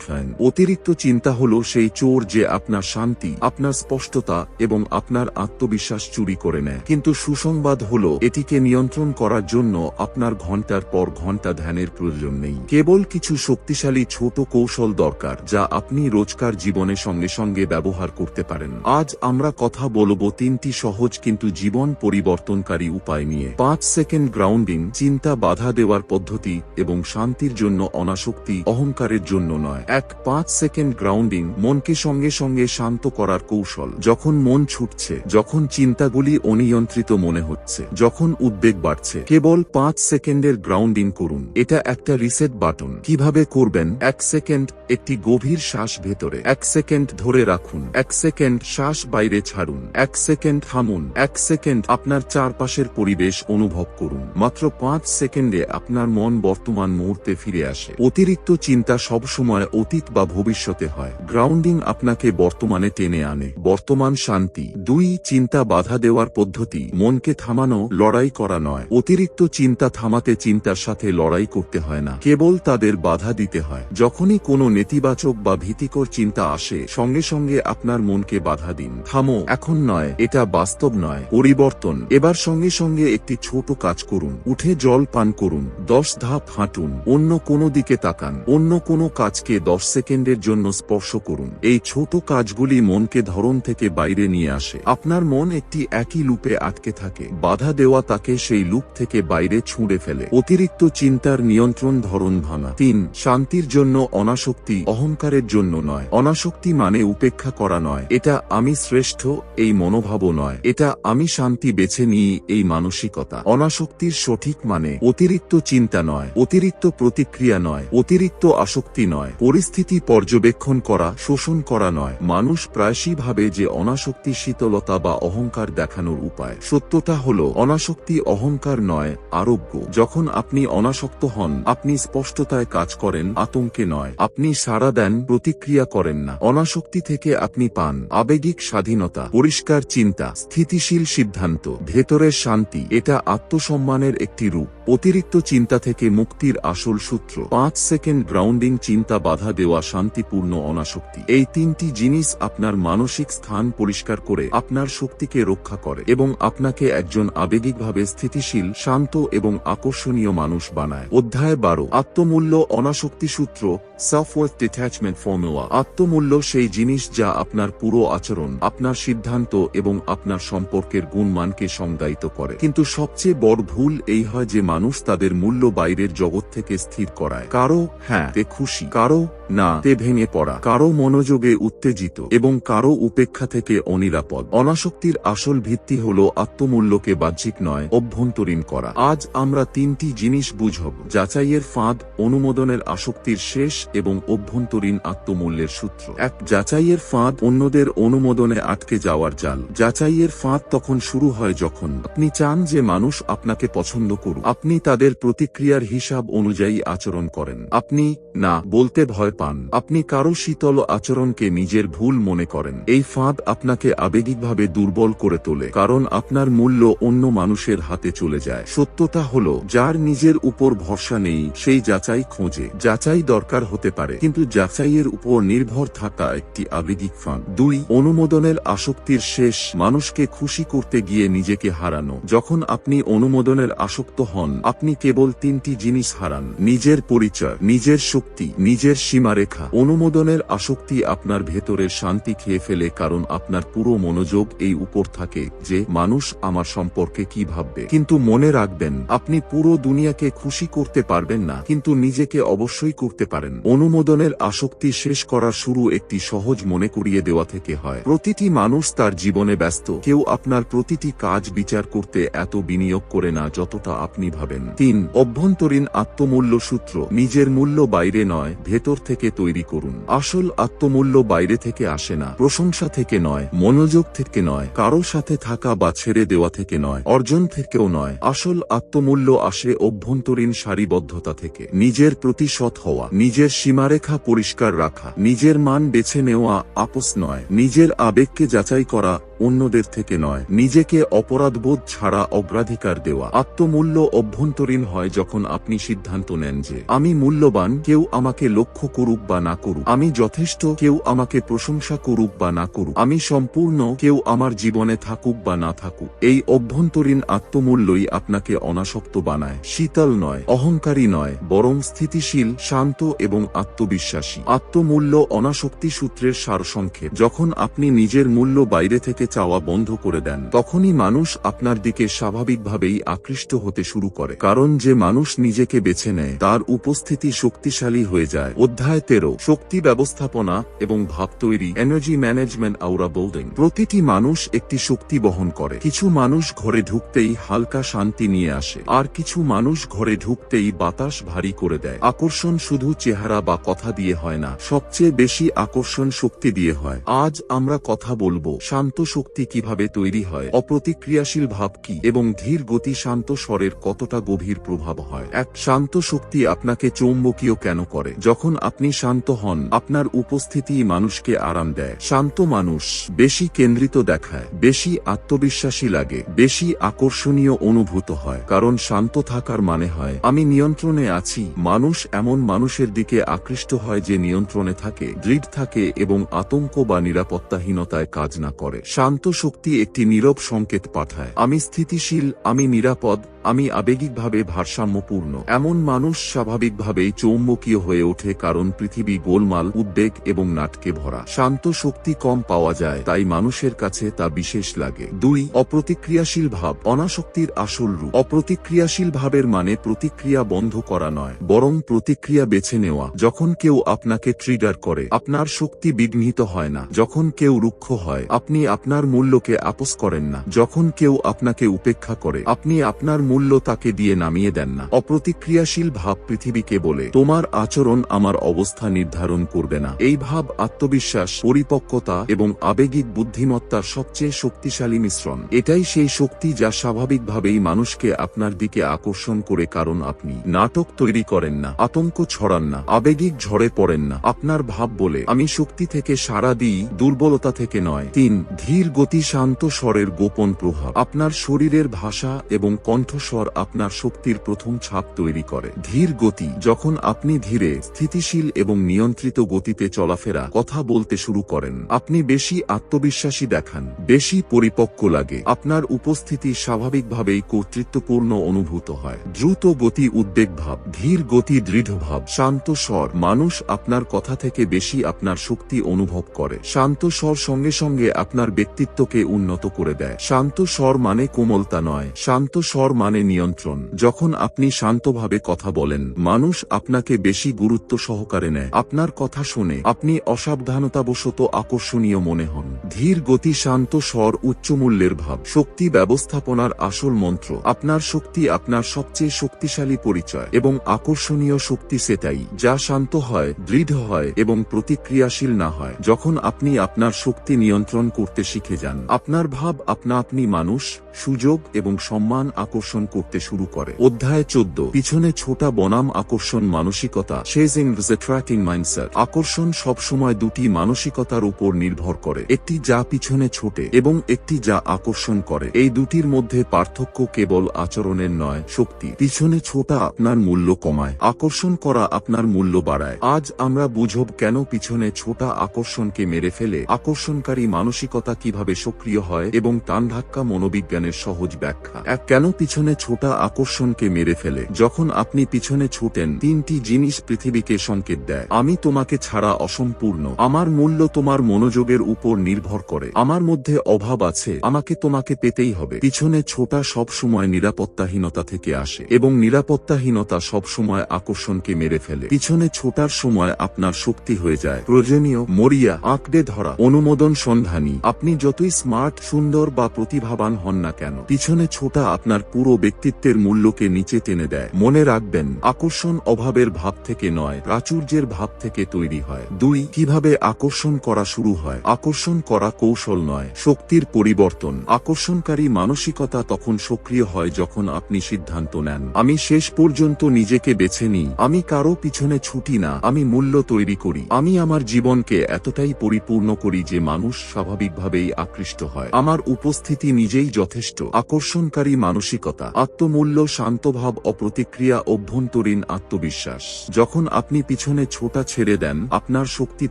অতিরিক্ত চিন্তা হলো সেই চোর যে আপনার শান্তি, আপনার স্পষ্টতা এবং আপনার আত্মবিশ্বাস চুরি করে নেয়। কিন্তু সুসংবাদ হলো এটিকে নিয়ন্ত্রণ করার জন্য আপনার ঘন্টার পর ঘন্টা ধ্যানের প্রয়োজন নেই, কেবল কিছু শক্তিশালী ছোট কৌশল দরকার যা আপনি রোজকার জীবনে সঙ্গে সঙ্গে ব্যবহার করতে পারেন। আজ আমরা কথা বলবো 3টি সহজ কিন্তু জীবন পরিবর্তনকারী উপায় নিয়ে। 5 সেকেন্ড গ্রাউন্ডিং, চিন্তা বাধা দেওয়ার পদ্ধতি এবং শান্তির জন্য, অনাসক্তি অহংকারের জন্য নয়। 5 সেকেন্ড গ্রাউন্ডিং, মনকে সঙ্গে সঙ্গে শান্ত করার কৌশল। যখন মন ছুটছে, যখন চিন্তাগুলি অনিয়ন্ত্রিত মনে হচ্ছে, যখন উদ্বেগ বাড়ছে, কেবল 5 সেকেন্ডের গ্রাউন্ডিং করুন। এটা একটা রিসেট বাটন। কিভাবে করবেন? 1 সেকেন্ড একটি গভীর শ্বাস ভেতরে, 1 সেকেন্ড ধরে রাখুন, 1 সেকেন্ড শ্বাস বাইরে ছাড়ুন, 1 সেকেন্ড থামুন, 1 সেকেন্ড আপনার চারপাশের পরিবেশ অনুভব করুন। মাত্র 5 সেকেন্ডে আপনার মন বর্তমান মুহূর্তে ফিরে আসে। অতিরিক্ত চিন্তা সবসময় অতীত বা ভবিষ্যতে হয়, গ্রাউন্ডিং আপনাকে বর্তমানে টেনে আনে। বর্তমান শান্তি। 2 চিন্তা বাধা দেওয়ার পদ্ধতি, মনকে থামানো, লড়াই করা নয়। অতিরিক্ত চিন্তা থামাতে চিন্তার সাথে লড়াই করতে হয় না, কেবল তাদের বাধা দিতে হয়। যখনই কোনো নেতিবাচক বা ভীতিকর চিন্তা আসে, সঙ্গে সঙ্গে আপনার মনকে বাধা দিন, থামো, এখন নয়, নয়, এটা বাস্তব নয়, পরিবর্তন। এবার সঙ্গে সঙ্গে একটি ছোট কাজ করুন। উঠে জল পান করুন, 10 ধাপ হাঁটুন, অন্য কোনো দিকে তাকান, অন্য কোনো কাজকে 10 সেকেন্ডের জন্য স্পর্শ করুন। এই ছোট কাজগুলি মনকে ধরন থেকে বাইরে নিয়ে আসে। আপনার মন একটি একই লুপে আটকে থাকে, বাধা দেওয়া তাকে সেই লুপ থেকে বাইরে ছুঁড়ে ফেলে। অতিরিক্ত চিন্তার নিয়ন্ত্রণ ধরন ভাঙা। 3. শান্তির জন্য অনাসক্তি, অহংকারের জন্য নয়। অনাসক্তি মানে উপেক্ষা করা নয়, এটা আমি শ্রেষ্ঠ এই মনোভাবও নয়, এটা আমি শান্তি বেছে নিই এই মানসিকতা। অনাসক্তির সঠিক মানে অতিরিক্ত চিন্তা নয়, অতিরিক্ত প্রতিক্রিয়া নয়, অতিরিক্ত আসক্তি নয়, পরিস্থিতি পর্যবেক্ষণ করা, শোষণ করা নয়। মানুষ প্রায়শই ভাবে যে অনাসক্তি শীতলতা বা অহংকার দেখানোর উপায়। সত্যটা হলো অনাসক্তি অহংকার নয়, আরোগ্য। যখন আপনি অনাসক্ত হন, আপনি স্পষ্টতায় কাজ করেন, আতঙ্কে নয়। আপনি সাড়া দেন, প্রতিক্রিয়া করেন না। অনাসক্তি থেকে আপনি পান আবেগিক স্বাধীনতা, পরিষ্কার চিন্তা, স্থিতিশীল সিদ্ধান্ত, ভেতরের শান্তি। এটা আত্মসম্মানের একটি রূপ। অতিরিক্ত চিন্তা থেকে মুক্তির আসল সূত্র। 5 সেকেন্ড গ্রাউন্ডিং, চিন্তা বাধা দেওয়া, শান্তিপূর্ণ অনাসক্তি। এই 3টি জিনিস আপনার মানসিক স্থান পরিষ্কার করে আপনার শক্তিকে রক্ষা করে এবং আপনাকে একজন আবেগিকভাবে স্থিতিশীল, শান্ত এবং আকর্ষণীয় মানুষ বানায়। অধ্যায় 12, আত্মমূল্য, অনাসক্তি সূত্র, সেলফ-ওয়ার্থ ডিট্যাচমেন্ট ফর্মুলা। আত্মমূল্য সেই জিনিস যা আপনার পুরো আচরণ, আপনার সিদ্ধান্ত এবং আপনার সম্পর্কের গুণমানকে সংজ্ঞায়িত করে। কিন্তু সবচেয়ে বড় ভুল এই হয় যে মানুষ তাদের মূল্য বাইরের জগৎ থেকে স্থির করায়। কারো হ্যাঁ তে খুশি, কারো না তে ভেঙে পড়া, কারো মনোযোগে উত্তেজিত এবং কারো উপেক্ষা থেকে অনিরাপদ। অনাসক্তির আসল ভিত্তি হল আত্মমূল্যকে বাহ্যিক নয়, অভ্যন্তরীণ করা। আজ আমরা 3টি জিনিস বুঝব: যাচাইয়ের ফাঁদ, অনুমোদনের আসক্তির শেষ এবং অভ্যন্তরীণ আত্মমূল্যের সূত্র। 1. যাচাইয়ের ফাঁদ, অন্যদের অনুমোদনে আটকে যাওয়ার জাল। যাচাইয়ের ফাঁদ তখন শুরু হয় যখন আপনি চান যে মানুষ আপনাকে পছন্দ করুক, আপনি তাদের প্রতিক্রিয়ার হিসাব অনুযায়ী আচরণ করেন, আপনি না বলতে ভয় পান, আপনি কারো শীতল আচরণকে নিজের ভুল মনে করেন। এই ফাঁদ আপনাকে আবেগিকভাবে দুর্বল করে তোলে, কারণ আপনার মূল্য অন্য মানুষের হাতে চলে যায়। সত্যতা হলো, যার নিজের উপর ভরসা নেই সেই যাচাই খোঁজে। যাচাই দরকার হতে পারে, কিন্তু যাচাইয়ের উপর নির্ভর থাকা একটি আবেগিক ফাঁদ। 2. অনুমোদনের আসক্তির শেষ, মানুষকে খুশি করতে গিয়ে নিজেকে হারানো। যখন আপনি অনুমোদনের আসক্ত হন, আপনি কেবল 3টি জিনিস হারান: নিজের পরিচয়, নিজের শক্তি, নিজের সীমারেখা। অনুমোদনের আসক্তি আপনার ভেতরের শান্তি খেয়ে ফেলে, কারণ আপনার পুরো মনোযোগ এই উপর থাকে যে মানুষ আমার সম্পর্কে কি ভাববে। কিন্তু মনে রাখবেন, আপনি পুরো দুনিয়াকে খুশি করতে পারবেন না, কিন্তু নিজেকে অবশ্যই করতে পারেন। অনুমোদনের আসক্তি শেষ করার শুরু একটি সহজ মনে করিয়ে দেওয়া থেকে হয়। প্রতিটি মানুষ তার জীবনে ব্যস্ত, কেউ আপনার প্রতিটি কাজ বিচার করতে এত বিনিয়োগ করে না যতটা আপনি ভাবেন। 3. অভ্যন্তরীণ আত্মমূল্য সূত্র, নিজের মূল্য বাইরে নয়, ভেতর থেকে তৈরি করুন। আসল আত্মমূল্য বাইরে থেকে আসে না, প্রশংসা থেকে নয়, মনোযোগ থেকে নয়, কারো সাথে থাকা বা ছেড়ে দেওয়া থেকে নয়, অর্জন থেকেও নয়। আসল আত্মমূল্য আসে অভ্যন্তরীণ সারিবদ্ধতা থেকে। নিজের প্রতি সৎ হওয়া, নিজের সীমারেখা পরিষ্কার রাখা, নিজের মান বেছে নেওয়া, আপোস নয়, নিজের আবেগকে যাচাই করা, অন্যদের থেকে নয়, নিজেকে অপরাধবোধ ছাড়া অগ্রাধিকার দেওয়া। আত্মমূল্য অভ্যন্তরীণ হয় যখন আপনি সিদ্ধান্ত নেন যে আমি মূল্যবান, কেউ আমাকে লক্ষ্য করুক বা না করুক, আমি যথেষ্ট, কেউ আমাকে প্রশংসা করুক বা না করুক, আমি সম্পূর্ণ, কেউ আমার জীবনে থাকুক বা না থাকুক। এই অভ্যন্তরীণ আত্মমূল্যই আপনাকে অনাসক্ত বানায়, শীতল নয়, অহংকারী নয়, বরং স্থিতিশীল, শান্ত এবং আত্মবিশ্বাসী। আত্মমূল্য অনাসক্তি সূত্রের সারসংক্ষেপ: যখন আপনি নিজের মূল্য বাইরে থেকে চাওয়া বন্ধ করে দেন, তখনই মানুষ আপনার দিকে স্বাভাবিকভাবেই আকৃষ্ট হতে শুরু করে, কারণ যে মানুষ নিজেকে বেছে নেয় তার উপস্থিতি শক্তিশালী হয়ে যায়। অধ্যায় 13, শক্তি ব্যবস্থাপনা এবং ভাব তৈরি, এনার্জি ম্যানেজমেন্ট, আউরা বিল্ডিং। প্রতিটি মানুষ একটি শক্তি বহন করে। কিছু মানুষ ঘরে ঢুকতেই হালকা শান্তি নিয়ে আসে, আর কিছু মানুষ ঘরে ঢুকতেই বাতাস ভারী করে দেয়। আকর্ষণ শুধু চেহারা বা কথা দিয়ে হয় না, সবচেয়ে বেশি আকর্ষণ শক্তি দিয়ে হয়। আজ আমরা কথা বলবো শান্ত শক্তি কিভাবে তৈরি হয়, অপ্রতিক্রিয়াশীল ভাব কি, এবং ধীর গতি শান্ত স্বরের কতটা গভীর প্রভাব হয়। 1. শান্ত শক্তি আপনাকে চৌম্বকীয় কেন করে? যখন আপনি আপনি শান্ত হন, আপনার উপস্থিতিই মানুষকে আরাম দেয়। শান্ত মানুষ বেশি কেন্দ্রিত দেখায়, বেশি আত্মবিশ্বাসী লাগে, বেশি আকর্ষণীয় অনুভূত হয়। কারণ শান্ত থাকার মানে হয় আমি নিয়ন্ত্রণে আছি। মানুষ এমন মানুষের দিকে আকৃষ্ট হয় যে নিয়ন্ত্রণে থাকে, দৃঢ় থাকে এবং আতঙ্ক বা নিরাপত্তাহীনতায় কাজ না করে। শান্ত শক্তি একটি নীরব সংকেত পাঠায়, আমি স্থিতিশীল, আমি নিরাপদ, আমি আবেগিকভাবে ভারসাম্যপূর্ণ। এমন মানুষ স্বাভাবিকভাবেই চৌম্বকীয় হয়ে ওঠে, কারণ পৃথিবী গোলমাল, উদ্বেগ এবং নাটকে ভরা। শান্ত শক্তি কম পাওয়া যায়, তাই মানুষের কাছে তা বিশেষ লাগে। 2. অপ্রতিক্রিয়াশীল ভাব, অনাসক্তির আসল রূপ। অপ্রতিক্রিয়াশীল ভাবের মানে প্রতিক্রিয়া বন্ধ করা নয়, বরং প্রতিক্রিয়া বেছে নেওয়া। যখন কেউ আপনাকে ট্রিগার করে, আপনার শক্তি বিঘ্নিত হয় না। যখন কেউ রুক্ষ হয়, আপনি আপনার মূল্যকে আপোস করেন না। যখন কেউ আপনাকে উপেক্ষা করে, আপনি আপনার মূল্য তাকে দিয়ে নামিয়ে দেন না। অপ্রতিক্রিয়াশীল ভাব পৃথিবীকে বলে, তোমার আচরণ আমার অবস্থা নির্ধারণ করবে না। এই ভাব আত্মবিশ্বাস, পরিপক্কতা এবং আবেগিক বুদ্ধিমত্তার সবচেয়ে শক্তিশালী মিশ্রণ। এটাই সেই শক্তি যা স্বাভাবিকভাবেই মানুষকে আপনার দিকে আকর্ষণ করে, কারণ আপনি নাটক তৈরি করেন না, আতঙ্ক ছড়ান না, আবেগিক ঝড়ে পড়েন না। আপনার ভাব বলে, আমি শক্তি থেকে সাড়া দিই, দুর্বলতা থেকে নয়। 3. ধীর গতি, শান্ত স্বরের গোপন প্রভাব। আপনার শরীরের ভাষা এবং কণ্ঠস্বর আপনার শক্তির প্রথম ছাপ তৈরি করে। ধীর গতি, যখন আপনি ধীরে, স্থিতিশীল এবং নিয়ন্ত্রিত গতিতে চলাফেরা, কথা বলতে শুরু করেন, আপনি বেশি আত্মবিশ্বাসী দেখান, বেশি পরিপক্ক লাগে। আপনার উপস্থিতি স্বাভাবিকভাবেই কর্তৃত্বপূর্ণ অনুভূত হয়। দ্রুত গতি, উদ্বেগ ভাব। ধীর গতি, দৃঢ় ভাব। শান্ত স্বর, মানুষ আপনার কথা থেকে বেশি আপনার শক্তি অনুভব করে। শান্ত স্বর সঙ্গে সঙ্গে আপনার ব্যক্তিত্বকে উন্নত করে দেয়। শান্ত স্বর মানে কোমলতা নয়, শান্ত স্বর মানে নিয়ন্ত্রণ। যখন আপনি শান্তভাবে কথা বলেন, মানুষ আপনাকে বেশি গুরুত্ব সহকারে নেয়, আপনার কথা শুনে, আপনি অসাবধানতাবশত আকর্ষণীয় মনে হন। ধীর গতি, শান্ত স্বর, উচ্চমূল্যের ভাব। শক্তি ব্যবস্থাপনার আসল মন্ত্র। আপনার শক্তি আপনার সবচেয়ে শক্তিশালী পরিচয়, এবং আকর্ষণীয় শক্তি সেটাই যা শান্ত হয়, দৃঢ় হয় এবং প্রতিক্রিয়াশীল না হয়। যখন আপনি আপনার শক্তি নিয়ন্ত্রণ করতে শিখে যান, আপনার ভাব আপনি মানুষ, সুযোগ এবং সম্মান আকর্ষণ করতে শুরু করে। অধ্যায় 14, পিছনে ছোটা বনাম আকর্ষণ মানসিকতা। Chasing the attracting mindset. আকর্ষণ সবসময় দুটি মানসিকতার উপর নির্ভর করে, একটি যা পিছনে ছোটে এবং একটি যা আকর্ষণ করে। এই দুটির মধ্যে পার্থক্য কেবল আচরণের নয়, শক্তি। পিছনে ছোটা আপনার মূল্য কমায়, আকর্ষণ করা আপনার মূল্য বাড়ায়। আজ আমরা বুঝব কেন পিছনে ছোটা আকর্ষণকে মেরে ফেলে, আকর্ষণকারী মানসিকতা কিভাবে সক্রিয় হয় এবং টানধাক্কা মনোবিজ্ঞানের সহজ ব্যাখ্যা। কেন পিছনে ছোটা আকর্ষণকে মেরে ফেলে। যখন আপনি পিছনে ছোটেন, তিনটি জিনিস পৃথিবীকে সংকেত দেয়। আমি তোমাকে ছাড়া অসম্পূর্ণ, আমার মূল্য তোমার মনোযোগের উপর নির্ভর করে, আমার মধ্যে অভাব আছে, আমাকে তোমাকে পেতেই হবে। পিছনে ছোটা সব সময় নিরাপত্তাহীনতা থেকে আসে এবং নিরাপত্তাহীনতা সব সময় আকর্ষণকে মেরে ফেলে। পিছনে ছোটার সময় আপনার শক্তি হয়ে যায় প্রয়োজনীয়, মরিয়া, আঁকড়ে ধরা, অনুমোদন সন্ধানী। আপনি যতই স্মার্ট, সুন্দর বা প্রতিভাবান হন না কেন, পিছনে ছোটা আপনার পুরো ব্যক্তিত্বের মূল্যকে নিচে টেনে দেয়। মনে রাখবেন, আকর্ষণ অভাবের ভাব থেকে নয়, প্রাচুর্যের ভাব থেকে তৈরি হয়। 2. কিভাবে আকর্ষণ করা শুরু হয়। আকর্ষণ করা কৌশল নয়, শক্তির পরিবর্তন। আকর্ষণকারী মানসিকতা তখন সক্রিয় হয় যখন আপনি সিদ্ধান্ত নেন, আমি শেষ পর্যন্ত নিজেকে বেছে নিই, আমি কারো পিছনে ছুটি না, আমি মূল্য তৈরি করি, আমি আমার জীবনকে এতটাই পরিপূর্ণ করি যে মানুষ স্বাভাবিকভাবেই আকৃষ্ট হয়, আমার উপস্থিতি নিজেই যথেষ্ট। আকর্ষণকারী মানসিকতা, আত্মমূল্য, শান্তভাব, অপ্রতিক্রিয়া, অভ্যন্তরীণ আত্মবিশ্বাস। যখন আপনি পিছনে ছোটা ছেড়ে দেন, আপনার শক্তি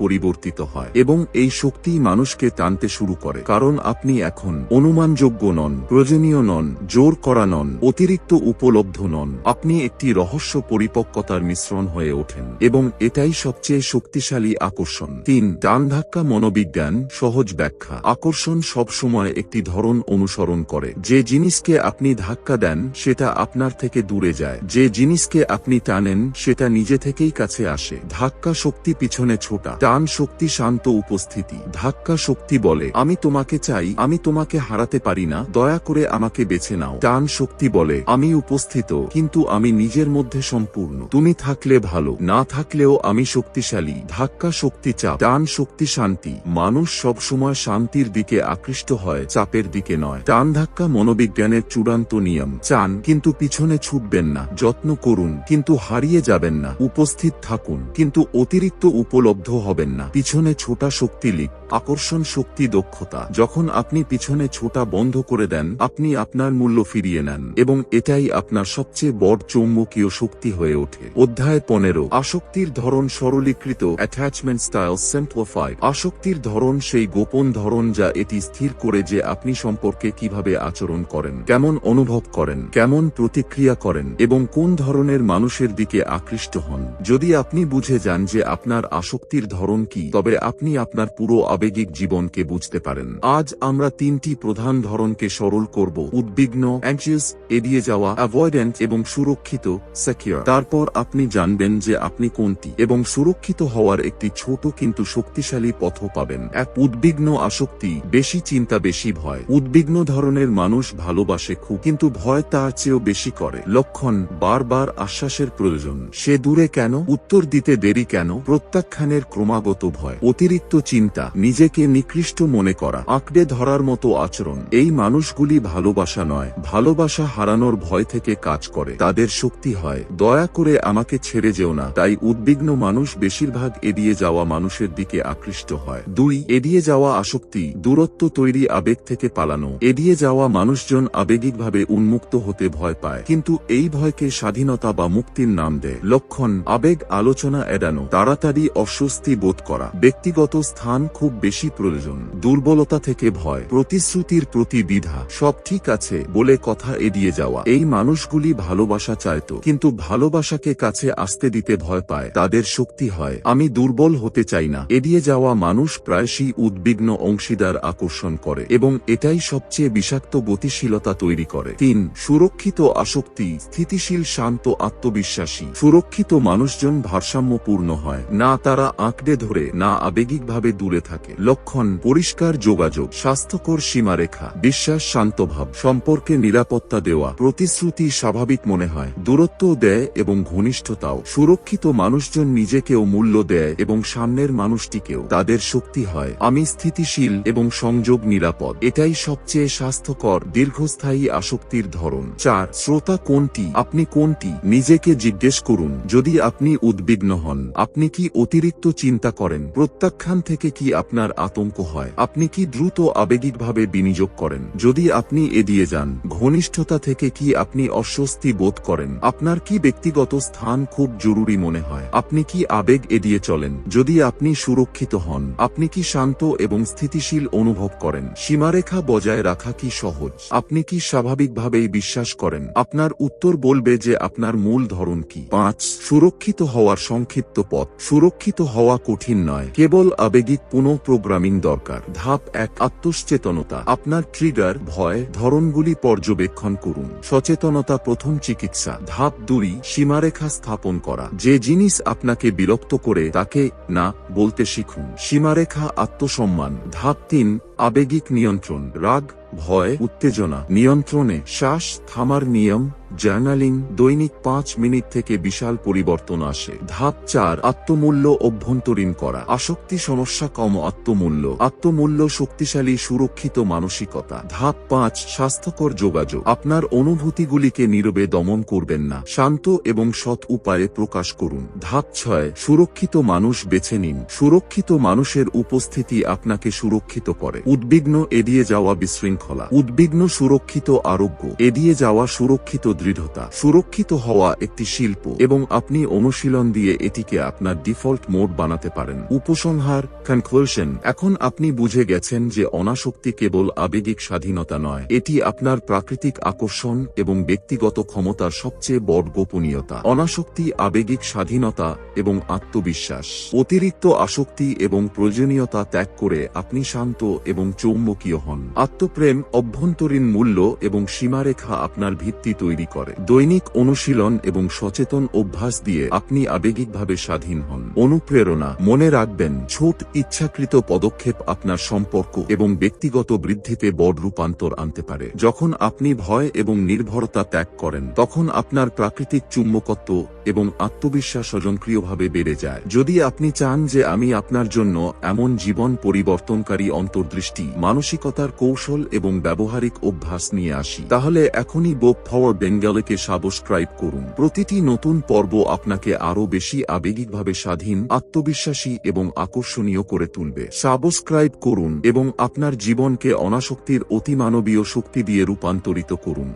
পরিবর্তিত হয় এবং এই শক্তি মানুষকে টানতে শুরু করে, কারণ আপনি এখন অনুমানযোগ্য নন, প্রয়োজনীয় নন, জোর করা নন, অতিরিক্ত উপলব্ধ নন। আপনি একটি রহস্য পরিপক্কতার মিশ্রণ হয়ে ওঠেন এবং এটাই সবচেয়ে শক্তিশালী আকর্ষণ। 3. টানধাক্কা মনোবিজ্ঞান, সহজ ব্যাখ্যা। আকর্ষণ সবসময় একটি ধরন অনুসরণ করে। যে জিনিসকে আপনি ধাক্কা দেন সেটা আপনার থেকে দূরে যায়, যে জিনিসকে আপনি টানেন সেটা নিজে থেকেই কাছে আসে। ধাক্কা শক্তি, পিছনে ছোটা। টান শক্তি, শান্ত উপস্থিতি। ধাক্কা শক্তি বলে, আমি তোমাকে চাই, আমি তোমাকে হারাতে পারি না, দয়া করে আমাকে বেছে নাও। টান শক্তি বলে, আমি উপস্থিত কিন্তু আমি নিজের মধ্যে সম্পূর্ণ, তুমি থাকলে ভালো, না থাকলেও আমি শক্তিশালী। ধাক্কা শক্তি, চাপ। টান শক্তি, শান্তি। মানুষ সবসময় শান্তির দিকে আকৃষ্ট হয়, চাপের দিকে নয়। টান ধাক্কা মনোবিজ্ঞানের চূড়ান্ত নিয়ম। চান কিন্তু পিছনে ছুটবেন না, যত্ন করুন কিন্তু হারিয়ে যাবেন না, উপস্থিত থাকুন থাকুন, কিন্তু অতিরিক্ত উপলব্ধ হবেন না। পিছনে ছোটা শক্তি লিক, আকর্ষণ শক্তি দক্ষতা। যখন আপনি পিছনে ছোটা বন্ধ করে দেন, আপনি আপনার মূল্য ফিরিয়ে নেন, এবং এটাই আপনার সবচেয়ে বড় চৌম্বকীয় শক্তি হয়ে ওঠে। অধ্যায় 15, আসক্তির ধরন সরলীকৃত, অ্যাটাচমেন্ট স্টাইল সিম্পলিফাইড। আসক্তির ধরন সেই গোপন ধরন যা এটি স্থির করে যে আপনি সম্পর্কে কিভাবে আচরণ করেন, কেমন অনুভব করেন, কেমন প্রতিক্রিয়া করেন, এবং কোন ধরনের মানুষের দিকে আকৃষ্ট হন। যদি আপনি বুঝে যান যে আপনার আসক্তির ধরন কি, তবে আপনি আপনার পুরো আবেগিক জীবনকে বুঝতে পারেন। আজ আমরা 3টি প্রধান ধরনকে সরল করব: উদ্বিগ্ন, অ্যাংজিয়াস, এড়িয়ে যাওয়া, অ্যাভয়েডেন্ট, এবং সুরক্ষিত, সিকিউর। তারপর আপনি জানবেন যে আপনি কোনটি, এবং সুরক্ষিত হওয়ার একটি ছোট কিন্তু শক্তিশালী পথও পাবেন। এক, উদ্বিগ্ন আসক্তি, বেশি চিন্তা বেশি ভয়। উদ্বিগ্ন ধরনের মানুষ ভালোবাসে খুব, কিন্তু ভয় তার চেয়েও বেশি করে। লক্ষণ: বারবার আশ্বাসের প্রয়োজন। সে দূরে কেন? উত্তর দিতে দেরি কেন? প্রত্যাখ্যানের ক্রমাগত ভয়। অতিরিক্ত চিন্তা, নিজেকে নিকৃষ্ট মনে করা, আঁকড়ে ধরার মতো আচরণ। এই মানুষগুলি ভালোবাসা নয়, ভালোবাসা হারানোর ভয় থেকে কাজ করে। তাদের শক্তি হয়, দয়া করে আমাকে ছেড়ে যেও না। তাই উদ্বিগ্ন মানুষ বেশিরভাগ এড়িয়ে যাওয়া মানুষের দিকে আকৃষ্ট হয়। 2, এড়িয়ে যাওয়া আসক্তি, দূরত্ব তৈরি, আবেগ থেকে পালানো। এড়িয়ে যাওয়া মানুষজন আবেগিকভাবে উন্মুক্ত হতে ভয় পায়, কিন্তু এই ভয়কে স্বাধীনতা বা মুক্তির নাম দেয়। লক্ষণ: আবেগ আলোচনা এড়ানো, তাড়াতাড়ি অস্বস্তি বোধ করা, ব্যক্তিগত স্থান খুব বেশি প্রয়োজন। দুর্বলতা থেকে ভয়, প্রতিশ্রুতির প্রতি দ্বিধা, সব ঠিক আছে বলে কথা এড়িয়ে যাওয়া। এই মানুষগুলি ভালোবাসা চাইত, কিন্তু ভালোবাসাকে কাছে আসতে দিতে ভয় পায়। তাদের শক্তি হয়, আমি দুর্বল হতে চাই না। এড়িয়ে যাওয়া মানুষ প্রায়শই উদ্বিগ্ন অংশীদার আকর্ষণ করে, এবং এটাই সবচেয়ে বিষাক্ত গতিশীলতা তৈরি করে। 3, সুরক্ষিত আসক্তি, স্থিতিশীল, শান্ত, আত্মবিশ্বাসী। সুরক্ষিত মানুষজন ভারসাম্যপূর্ণ হয় না, তারা আঁকড়ে ধরে, না আবেগিকভাবে দূরে থাকে। লক্ষণ: পরিষ্কার যোগাযোগ, স্বাস্থ্যকর সীমারেখা, বিশ্বাস, শান্তভাব, সম্পর্কে নিরাপত্তা দেওয়া, প্রতিশ্রুতি স্বাভাবিক মনে হয়, দূরত্ব দেয় এবং ঘনিষ্ঠতাও। সুরক্ষিত মানুষজন নিজেকেও মূল্য দেয় এবং সামনের মানুষটিকেও। তাদের শক্তি হয়, আমি স্থিতিশীল এবং সংযোগ নিরাপদ। এটাই সবচেয়ে স্বাস্থ্যকর দীর্ঘস্থায়ী আসক্তির ধরন। 4, শ্রোতা কোনটি? আপনি কোনটি? নিজেকে জিজ্ঞেস করুন। যদি আপনি উদ্বিগ্ন হন, আপনি কি অতিরিক্ত চিন্তা করেন? প্রত্যাখ্যান থেকে কি আপনার আতঙ্ক হয়? আপনি কি দ্রুত আবেগিকভাবে বিনিয়োগ করেন? যদি আপনি এড়িয়ে যান, ঘনিষ্ঠতা থেকে কি আপনি অস্বস্তি বোধ করেন? আপনার কি ব্যক্তিগত স্থান খুব জরুরি মনে হয়? আপনি কি আবেগ এড়িয়ে চলেন? যদি আপনি সুরক্ষিত হন, আপনি কি শান্ত এবং স্থিতিশীল অনুভব করেন? সীমারেখা বজায় রাখা কি সহজ? আপনি কি স্বাভাবিকভাবেই বিশ্বাস করেন? আপনার উত্তর বলবে যে আপনার মূল ধরন কি। 5, সুরক্ষিত হওয়ার সংক্ষিপ্ত পথ। সুরক্ষিত হওয়া কঠিন নয়, কেবল আবেগিক পুনঃপ্রোগ্রামিং দরকার। ধাপ 1, আত্মসচেতনতা। আপনার ট্রিগার, ভয়, ধরনগুলি পর্যবেক্ষণ করুন। সচেতনতা প্রথম চিকিৎসা। ধাপ 2, সীমারেখা স্থাপন করা। যে জিনিস আপনাকে বিরক্ত করে তাকে না বলতে শিখুন। সীমারেখা আত্মসম্মান। ধাপ 3, আবেগিক নিয়ন্ত্রণ। রাগ, ভয়, উত্তেজনা নিয়ন্ত্রণে শ্বাস থামার নিয়ম, জার্নালিং। দৈনিক 5 মিনিট থেকে বিশাল পরিবর্তন আসে। ধাপ 4, আত্মমূল্য অভ্যন্তরীণ করা। আসক্তি সমস্যা কম, আত্মমূল্য। আত্মমূল্য শক্তিশালী সুরক্ষিত মানসিকতা। ধাপ 5, স্বাস্থ্যকর যোগাযোগ। আপনার অনুভূতিগুলিকে নীরবে দমন করবেন না, শান্ত এবং সৎ উপায়ে প্রকাশ করুন। ধাপ 6, সুরক্ষিত মানুষ বেছে নিন। সুরক্ষিত মানুষের উপস্থিতি আপনাকে সুরক্ষিত করে। উদ্বিগ্ন এড়িয়ে যাওয়া বিশৃঙ্খলা, উদ্বিগ্ন সুরক্ষিত আরোগ্য, এড়িয়ে যাওয়া সুরক্ষিত দৃঢ়তা। সুরক্ষিত হওয়া একটি শিল্প, এবং আপনি অনুশীলন দিয়ে এটিকে আপনার ডিফল্ট মোড বানাতে পারেন। উপসংহার, কনক্লুশন। এখন আপনি বুঝে গেছেন যে অনাসক্তি কেবল আবেগিক স্বাধীনতা নয়, এটি আপনার প্রাকৃতিক আকর্ষণ এবং ব্যক্তিগত ক্ষমতার সবচেয়ে বড় গোপনীয়তা। অনাসক্তি আবেগিক স্বাধীনতা এবং আত্মবিশ্বাস। অতিরিক্ত আসক্তি এবং প্রয়োজনীয়তা ত্যাগ করে আপনি শান্ত এবং চৌম্বকীয় হন। আত্মপ্রেম, অভ্যন্তরীণ মূল্য এবং সীমারেখা আপনার ভিত্তি তৈরি করে। দৈনিক অনুশীলন এবং সচেতন অভ্যাস দিয়ে আপনি আবেগিকভাবে স্বাধীন হন। অনুপ্রেরণা, মনে রাখবেন, ছোট ইচ্ছাকৃত পদক্ষেপ আপনার সম্পর্ক এবং ব্যক্তিগত বৃদ্ধিতে বড় রূপান্তর আনতে পারে। যখন আপনি ভয় এবং নির্ভরতা ত্যাগ করেন, তখন আপনার প্রাকৃতিক চুম্বকত্ব এবং আত্মবিশ্বাস স্বয়ংক্রিয়ভাবে বেড়ে যায়। যদি আপনি চান যে আমি আপনার জন্য এমন জীবন পরিবর্তনকারী অন্তর্দৃষ্টি দৃষ্টি, মানসিকতার কৌশল এবং ব্যবহারিক অভ্যাস নিয়ে আসি। তাহলে এখনই বোপ পাওয়ার বেঙ্গলিকে সাবস্ক্রাইব করুন। প্রতিটি নতুন পর্ব আপনাকে আরও বেশি আবেগিকভাবে স্বাধীন, আত্মবিশ্বাসী এবং আকর্ষণীয় করে তুলবে। সাবস্ক্রাইব করুন এবং আপনার জীবনকে অনাসক্তির অতিমানবীয় শক্তি দিয়ে রূপান্তরিত করুন।